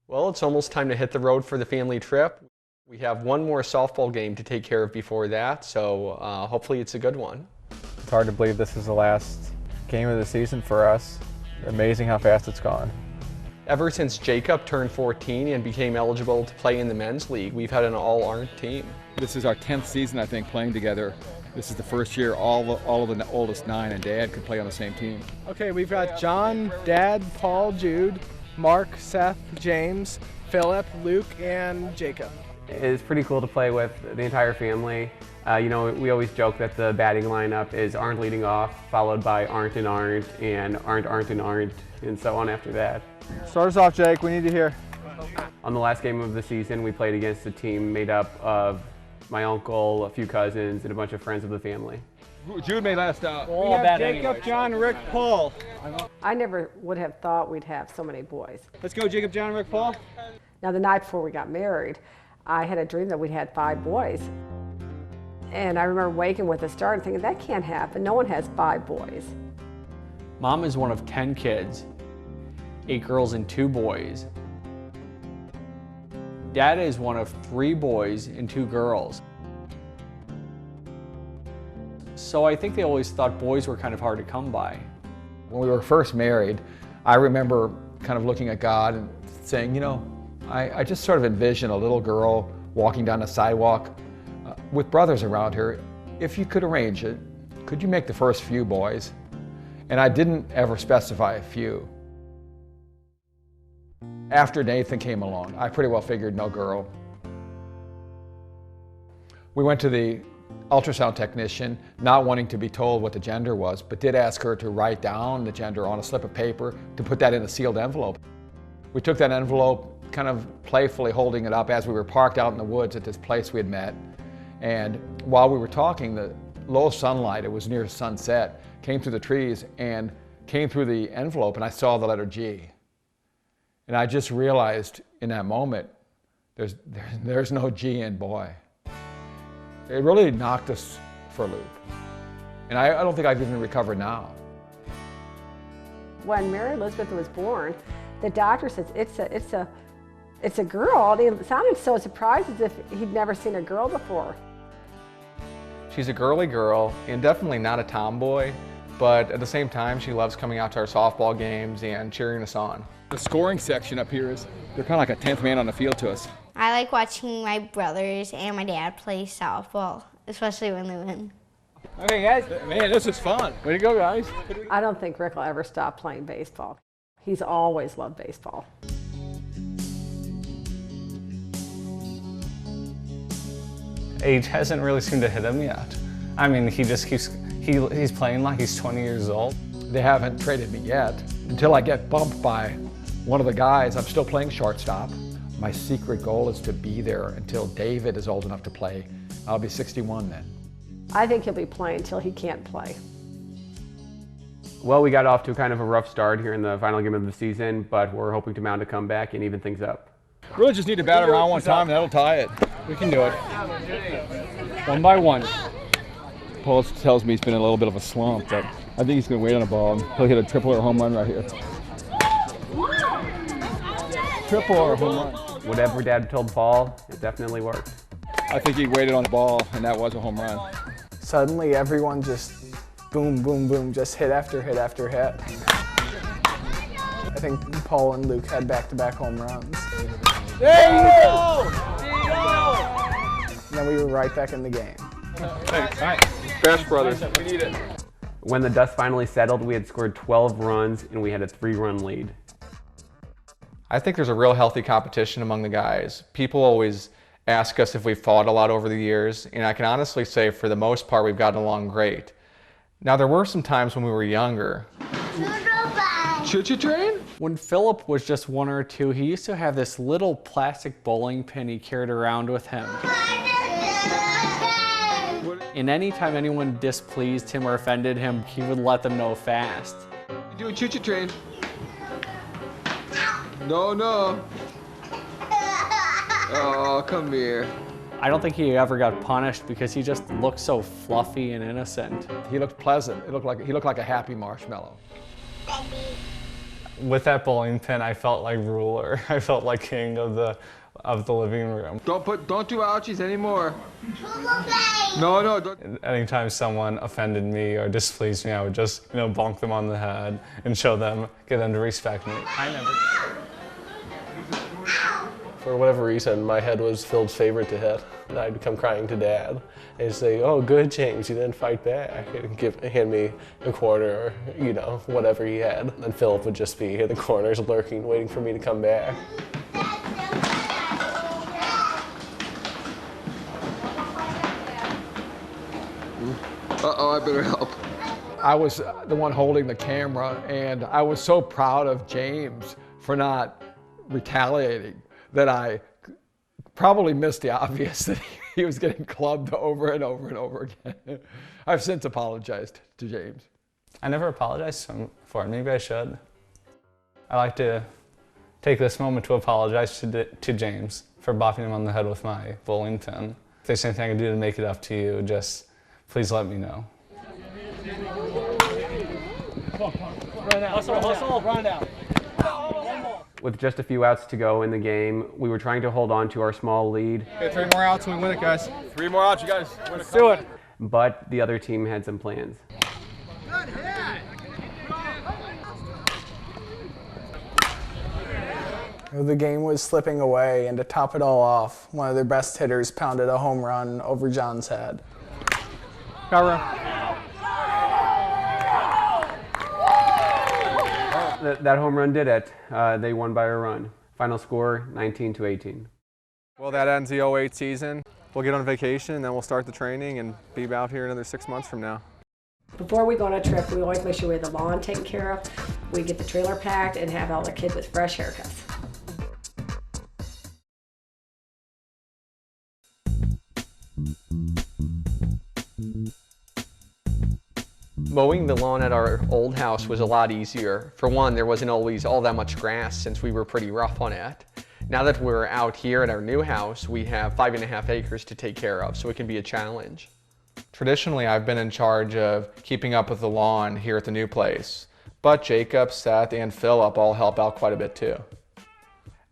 Well, it's almost time to hit the road for the family trip. We have one more softball game to take care of before that, so hopefully it's a good one. It's hard to believe this is the last game of the season for us. Amazing how fast it's gone. Ever since Jacob turned 14 and became eligible to play in the men's league, we've had an all-Arndt team. This is our 10th season, I think, playing together. This is the first year all of the oldest 9 and Dad could play on the same team. Okay, we've got John, Dad, Paul, Jude, Mark, Seth, James, Philip, Luke, and Jacob. It's pretty cool to play with the entire family. You know, we always joke that the batting lineup is Arndt leading off, followed by Arndt, and Arndt, and so on after that. Start us off, Jake. We need to hear. On the last game of the season, we played against a team made up of my uncle, a few cousins, and a bunch of friends of the family. Jude made last out. We have Jacob, John, Rick, Paul. I never would have thought we'd have so many boys. Let's go, Jacob, John, Rick, Paul. Now, the night before we got married, I had a dream that we'd had 5 boys. And I remember waking with a start and thinking, that can't happen. No one has 5 boys. Mom is one of 10 kids, 8 girls and 2 boys. Dad is one of 3 boys and 2 girls. So I think they always thought boys were kind of hard to come by. When we were first married, I remember kind of looking at God and saying, you know, I just sort of envision a little girl walking down the sidewalk with brothers around her. If you could arrange it, could you make the first few boys? And I didn't ever specify a few. After Nathan came along, I pretty well figured no girl. We went to the ultrasound technician, not wanting to be told what the gender was, but did ask her to write down the gender on a slip of paper to put that in a sealed envelope. We took that envelope, kind of playfully holding it up as we were parked out in the woods at this place we had met. And while we were talking, the low sunlight, it was near sunset, came through the trees and came through the envelope, and I saw the letter G. And I just realized in that moment, there's no G in boy. It really knocked us for a loop. And I don't think I've even recovered now. When Mary Elizabeth was born, the doctor says it's a girl. And he sounded so surprised as if he'd never seen a girl before. She's a girly girl and definitely not a tomboy, but at the same time, she loves coming out to our softball games and cheering us on. The scoring section up here is, they're kind of like a 10th man on the field to us. I like watching my brothers and my dad play softball, especially when they win. Okay, guys. Man, this is fun. Way to go, guys. I don't think Rick will ever stop playing baseball. He's always loved baseball. Age hasn't really seemed to hit him yet. I mean, he just keeps, he's playing like he's 20 years old. They haven't traded me yet. Until I get bumped by one of the guys, I'm still playing shortstop. My secret goal is to be there until David is old enough to play. I'll be 61 then. I think he'll be playing until he can't play. Well, we got off to kind of a rough start here in the final game of the season, but we're hoping to mount a comeback and even things up. Really just need to bat around one time and that'll tie it. We can do it. 1 by 1. Paul tells me he's been in a little bit of a slump, but I think he's going to wait on the ball and he'll hit a triple or a home run right here. Triple or a home run. Whatever Dad told Paul, it definitely worked. I think he waited on the ball and that was a home run. Suddenly, everyone just boom, boom, boom, just hit after hit after hit. I think Paul and Luke had back-to-back home runs. There you go! And then we were right back in the game. Thanks. All right. Bash Brothers. We need it. When the dust finally settled, we had scored 12 runs and we had a 3-run lead. I think there's a real healthy competition among the guys. People always ask us if we've fought a lot over the years, and I can honestly say for the most part we've gotten along great. Now there were some times when we were younger. Choo-choo train? When Philip was just 1 or 2, he used to have this little plastic bowling pin he carried around with him. And anytime anyone displeased him or offended him, he would let them know fast. You doing choo-choo train? No, no. Oh, come here. I don't think he ever got punished because he just looked so fluffy and innocent. He looked pleasant. He looked like a happy marshmallow. With that bowling pin, I felt like ruler. I felt like king of the living room. Don't do ouchies anymore. No, don't. Anytime someone offended me or displeased me, I would just, bonk them on the head and get them to respect me. For whatever reason, my head was Phil's favorite to hit. And I'd come crying to Dad and say, "Oh, good, James, you didn't fight back." And hand me a quarter or, whatever he had. And Philip would just be in the corners lurking, waiting for me to come back. Uh-oh, I better help. I was the one holding the camera, and I was so proud of James for not retaliating that I probably missed the obvious that he was getting clubbed over and over and over again. I've since apologized to James. I never apologized for it. Maybe I should. I like to take this moment to apologize to James for bopping him on the head with my bowling pin. If there's anything I can do to make it up to you, just please let me know. Run out. With just a few outs to go in the game, we were trying to hold on to our small lead. Okay, 3 more outs and we win it, guys. 3 more outs, you guys. Let's do it. But the other team had some plans. The game was slipping away, and to top it all off, one of their best hitters pounded a home run over John's head. That home run did it. They won by a run. Final score, 19-18. Well, that ends the 08 season. We'll get on vacation, and then we'll start the training and be out here another 6 months from now. Before we go on a trip, we always make sure we have the lawn taken care of. We get the trailer packed and have all the kids with fresh haircuts. Mowing the lawn at our old house was a lot easier. For one, there wasn't always all that much grass since we were pretty rough on it. Now that we're out here at our new house, we have 5.5 acres to take care of, so it can be a challenge. Traditionally, I've been in charge of keeping up with the lawn here at the new place, but Jacob, Seth, and Philip all help out quite a bit too.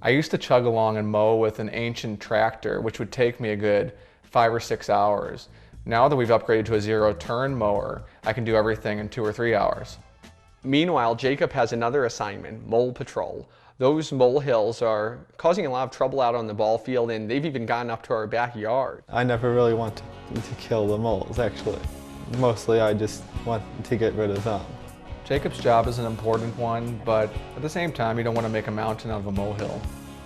I used to chug along and mow with an ancient tractor, which would take me a good 5 or 6 hours. Now that we've upgraded to a 0-turn mower, I can do everything in 2 or 3 hours. Meanwhile, Jacob has another assignment, mole patrol. Those molehills are causing a lot of trouble out on the ball field, and they've even gotten up to our backyard. I never really wanted to kill the moles, actually. Mostly I just want to get rid of them. Jacob's job is an important one, but at the same time, you don't want to make a mountain out of a molehill.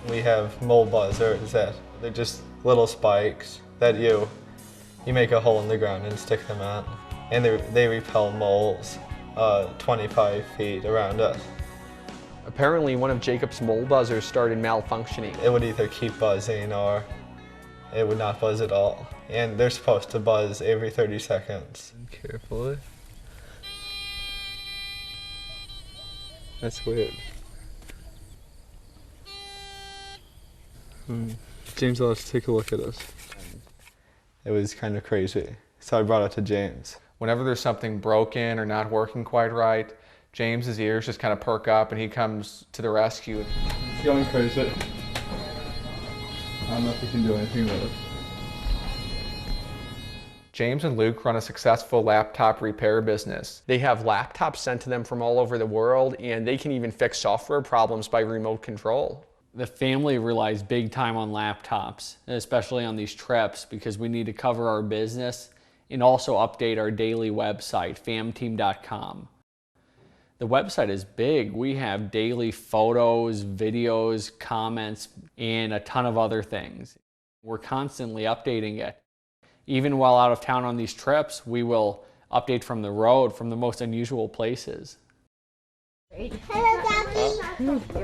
We have mole buzzers that they're just little spikes that you make a hole in the ground and stick them out. And they repel moles 25 feet around us. Apparently, one of Jacob's mole buzzers started malfunctioning. It would either keep buzzing or it would not buzz at all. And they're supposed to buzz every 30 seconds. Carefully. That's weird. James, let's take a look at this. It was kind of crazy, so I brought it to James. Whenever there's something broken or not working quite right, James's ears just kind of perk up and he comes to the rescue. It's going crazy. I don't know if we can do anything with it. James and Luke run a successful laptop repair business. They have laptops sent to them from all over the world, and they can even fix software problems by remote control. The family relies big time on laptops, especially on these trips, because we need to cover our business and also update our daily website, famteam.com. The website is big. We have daily photos, videos, comments, and a ton of other things. We're constantly updating it. Even while out of town on these trips, we will update from the road, from the most unusual places.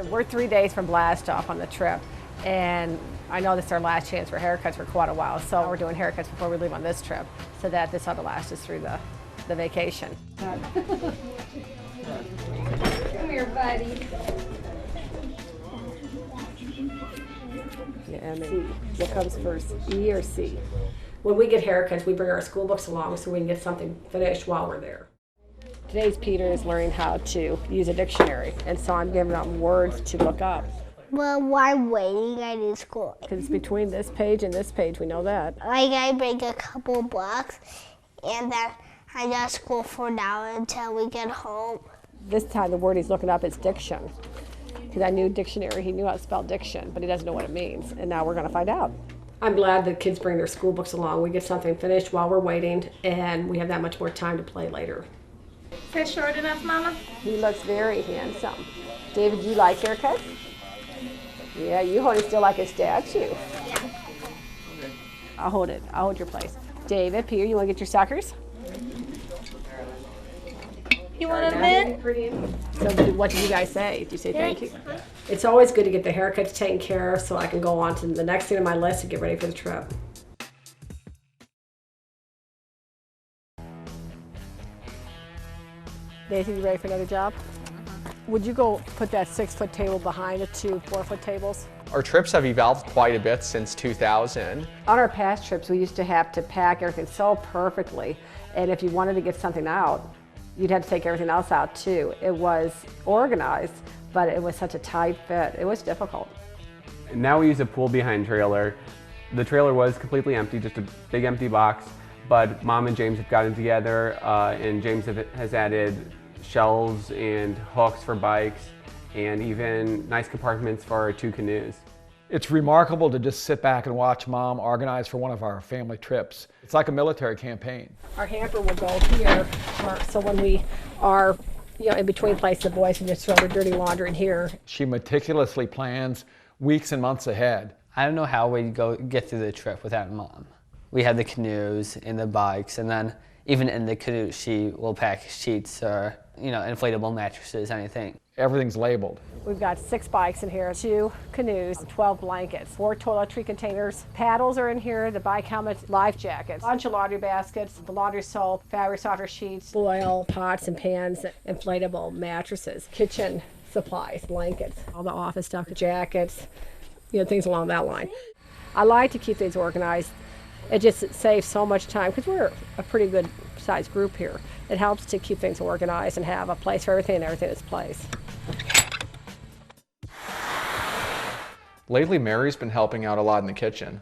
We're 3 days from blast off on the trip, and I know this is our last chance for haircuts for quite a while, so we're doing haircuts before we leave on this trip, so that this ought to last us through the vacation. Come here, buddy. Yeah, what comes first, E or C? When we get haircuts, we bring our school books along so we can get something finished while we're there. Today's Peter is learning how to use a dictionary, and so I'm giving him words to look up. Well, while waiting, I do school. Because it's between this page and this page, we know that. Like, I break a couple blocks, and then I got school for now until we get home. This time the word he's looking up is diction. Because I knew dictionary, he knew how to spell diction, but he doesn't know what it means, and now we're going to find out. I'm glad that kids bring their school books along. We get something finished while we're waiting, and we have that much more time to play later. Is that short enough, Mama? He looks very handsome. David, you like haircuts? Yeah, you hold it still like a statue. Yeah. I'll hold it. I'll hold your place. David, Peter, you want to get your suckers? You want a mint? So what did you guys say? Did you say thank you? It's always good to get the haircuts taken care of so I can go on to the next thing on my list to get ready for the trip. Nathan, you ready for another job? Would you go put that 6-foot table behind the 2 4-foot tables? Our trips have evolved quite a bit since 2000. On our past trips, we used to have to pack everything so perfectly, and if you wanted to get something out, you'd have to take everything else out too. It was organized, but it was such a tight fit. It was difficult. Now we use a pull behind trailer. The trailer was completely empty, just a big empty box, but Mom and James have gotten together and James has added shelves and hooks for bikes and even nice compartments for our 2 canoes. It's remarkable to just sit back and watch Mom organize for one of our family trips. It's like a military campaign. Our hamper will go here, so when we are in between places, the boys can just throw their dirty laundry in here. She meticulously plans weeks and months ahead. I don't know how we get through the trip without Mom. We have the canoes and the bikes, and then even in the canoe, she will pack sheets or inflatable mattresses, anything. Everything's labeled. We've got 6 bikes in here, 2 canoes, 12 blankets, 4 toiletry containers, paddles are in here, the bike helmets, life jackets, a bunch of laundry baskets, the laundry soap, fabric softener sheets, oil, pots and pans, inflatable mattresses, kitchen supplies, blankets, all the office stuff, jackets, things along that line. I like to keep things organized. It just saves so much time because we're a pretty good sized group here. It helps to keep things organized and have a place for everything and everything in its place. Lately, Mary's been helping out a lot in the kitchen.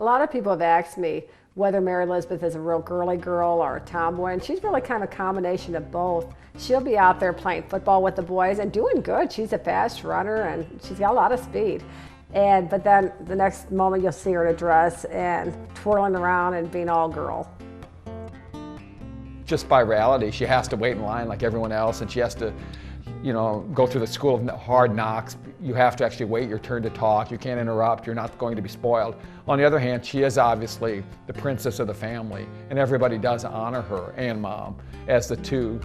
A lot of people have asked me whether Mary Elizabeth is a real girly girl or a tomboy, and she's really kind of a combination of both. She'll be out there playing football with the boys and doing good. She's a fast runner and she's got a lot of speed. But then the next moment you'll see her in a dress and twirling around and being all girl. Just by reality, she has to wait in line like everyone else, and she has to, go through the school of hard knocks. You have to actually wait your turn to talk. You can't interrupt. You're not going to be spoiled. On the other hand, she is obviously the princess of the family, and everybody does honor her and Mom as the 2,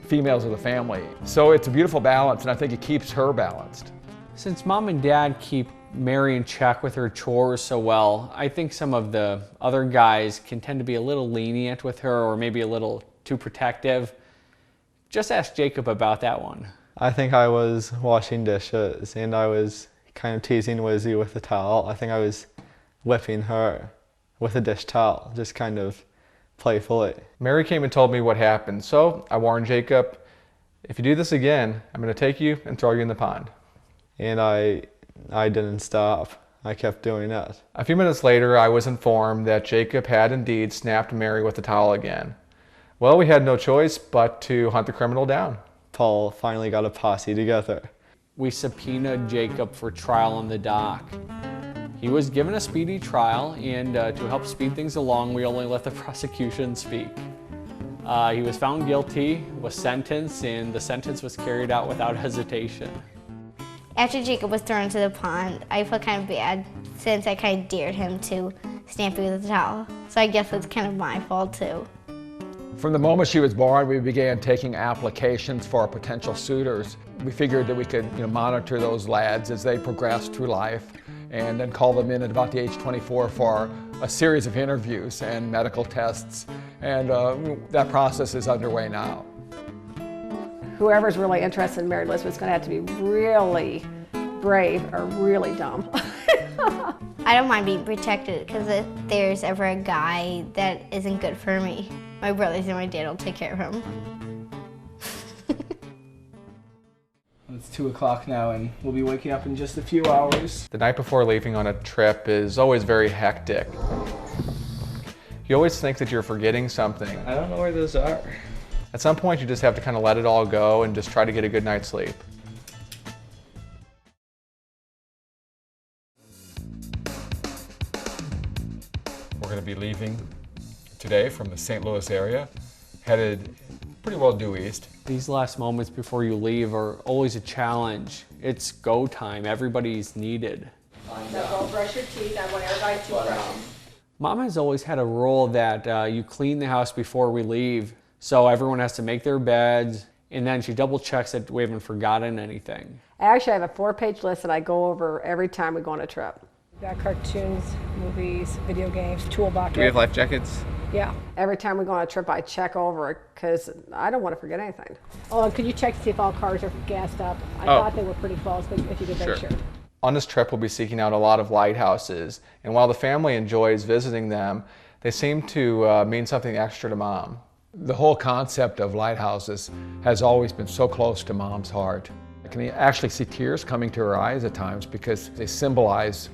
females of the family. So it's a beautiful balance, and I think it keeps her balanced. Since Mom and Dad keep Mary in check with her chores so well, I think some of the other guys can tend to be a little lenient with her or maybe a little too protective. Just ask Jacob about that one. I think I was washing dishes and I was kind of teasing Wizzy with the towel. I think I was whipping her with a dish towel, just kind of playfully. Mary came and told me what happened, so I warned Jacob, if you do this again, I'm going to take you and throw you in the pond. And I didn't stop. I kept doing it. A few minutes later, I was informed that Jacob had indeed snapped Mary with the towel again. Well, we had no choice but to hunt the criminal down. Paul finally got a posse together. We subpoenaed Jacob for trial on the dock. He was given a speedy trial, and to help speed things along, we only let the prosecution speak. He was found guilty, was sentenced, and the sentence was carried out without hesitation. After Jacob was thrown into the pond, I felt kind of bad since I kind of dared him to stamp me with a towel. So I guess it's kind of my fault too. From the moment she was born, we began taking applications for potential suitors. We figured that we could monitor those lads as they progressed through life and then call them in at about the age 24 for a series of interviews and medical tests. And that process is underway now. Whoever's really interested in Mary Elizabeth is going to have to be really brave or really dumb. I don't mind being protected because if there's ever a guy that isn't good for me, my brothers and my dad will take care of him. 2 o'clock now, and we'll be waking up in just a few hours. The night before leaving on a trip is always very hectic. You always think that you're forgetting something. I don't know where those are. At some point, you just have to kind of let it all go and just try to get a good night's sleep. We're going to be leaving today from the St. Louis area, headed pretty well due east. These last moments before you leave are always a challenge. It's go time. Everybody's needed. So go brush your teeth. I want everybody to brush. Mom has always had a rule that you clean the house before we leave, so everyone has to make their beds, and then she double checks that we haven't forgotten anything. Actually, I have a 4-page list that I go over every time we go on a trip. We've got cartoons, movies, video games, toolbox. Do we have life jackets? Yeah. Every time we go on a trip, I check over it because I don't want to forget anything. Oh, and could you check to see if all cars are gassed up? I thought they were pretty close, but if you could make sure. On this trip, we'll be seeking out a lot of lighthouses, and while the family enjoys visiting them, they seem to mean something extra to Mom. The whole concept of lighthouses has always been so close to Mom's heart. I can actually see tears coming to her eyes at times because they symbolize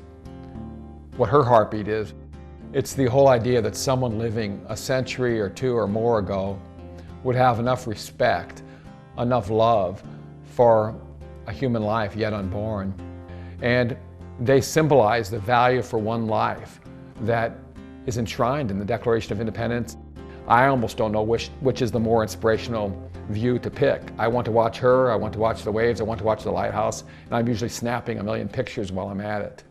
what her heartbeat is. It's the whole idea that someone living a century or 2 or more ago would have enough respect, enough love for a human life yet unborn. And they symbolize the value for one life that is enshrined in the Declaration of Independence. I almost don't know which is the more inspirational view to pick. I want to watch her, I want to watch the waves, I want to watch the lighthouse, and I'm usually snapping a million pictures while I'm at it.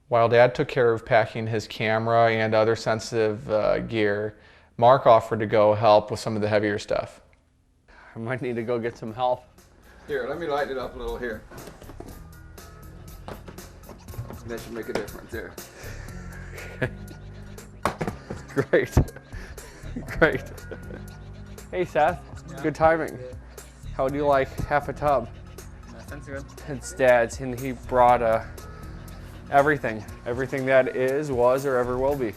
While Dad took care of packing his camera and other sensitive gear, Mark offered to go help with some of the heavier stuff. I might need to go get some help. Here, let me light it up a little here. That should make a difference there. Great. Great. Hey Seth, good timing. How would you like half a tub? Sounds good. It's Dad's, and he brought everything that is, was, or ever will be.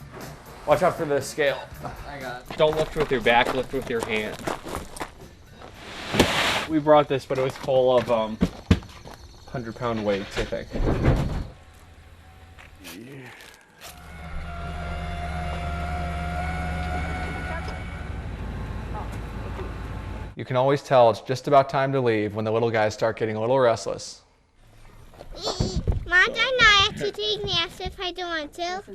Watch out for the scale. I got it. Don't lift with your back, lift with your hand. We brought this, but it was full of 100-pound weights, I think. You can always tell it's just about time to leave when the little guys start getting a little restless. Mom and I have to take naps if I don't want to. Can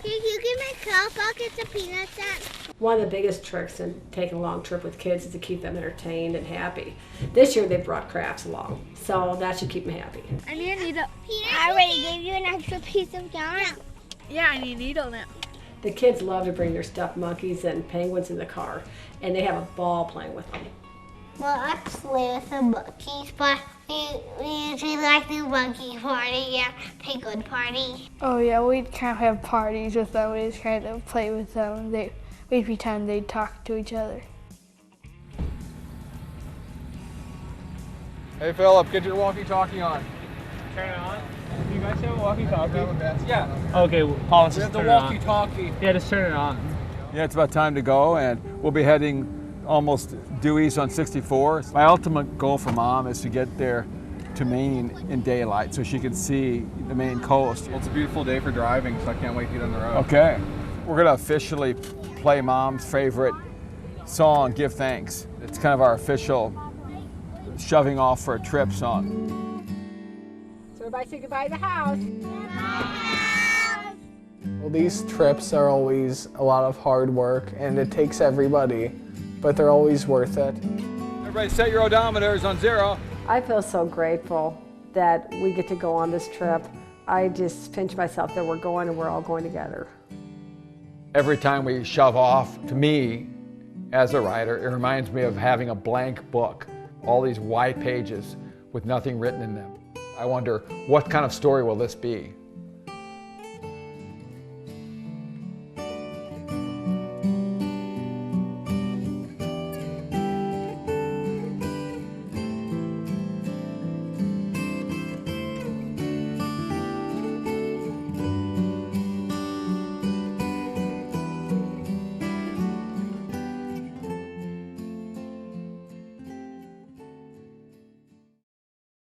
you give me 12 buckets of peanuts then? One of the biggest tricks in taking a long trip with kids is to keep them entertained and happy. This year they brought crafts along, so that should keep them happy. I need a needle. I already gave you an extra piece of yarn. Yeah, I need a needle now. The kids love to bring their stuffed monkeys and penguins in the car, and they have a ball playing with them. Well, I play with the monkeys, but we usually like the monkey party, yeah, penguin party. Oh yeah, we'd kind of have parties with them. We just kind of play with them. We'd pretend they'd talk to each other. Hey Philip, get your walkie-talkie on. Turn it on. You guys have a walkie-talkie? Yeah. Okay, well, Paul, just the turn it on. walkie-talkie. Yeah, just turn it on. Yeah, it's about time to go, and we'll be heading almost due east on 64. My ultimate goal for Mom is to get there to Maine in daylight so she can see the Maine coast. Well, it's a beautiful day for driving, so I can't wait to get on the road. Okay. We're going to officially play Mom's favorite song, Give Thanks. It's kind of our official shoving off for a trip song. So everybody say goodbye to the house. Well, these trips are always a lot of hard work, and it takes everybody, but they're always worth it. Everybody set your odometers on 0. I feel so grateful that we get to go on this trip. I just pinch myself that we're going and we're all going together. Every time we shove off, to me, as a writer, it reminds me of having a blank book, all these white pages with nothing written in them. I wonder, what kind of story will this be?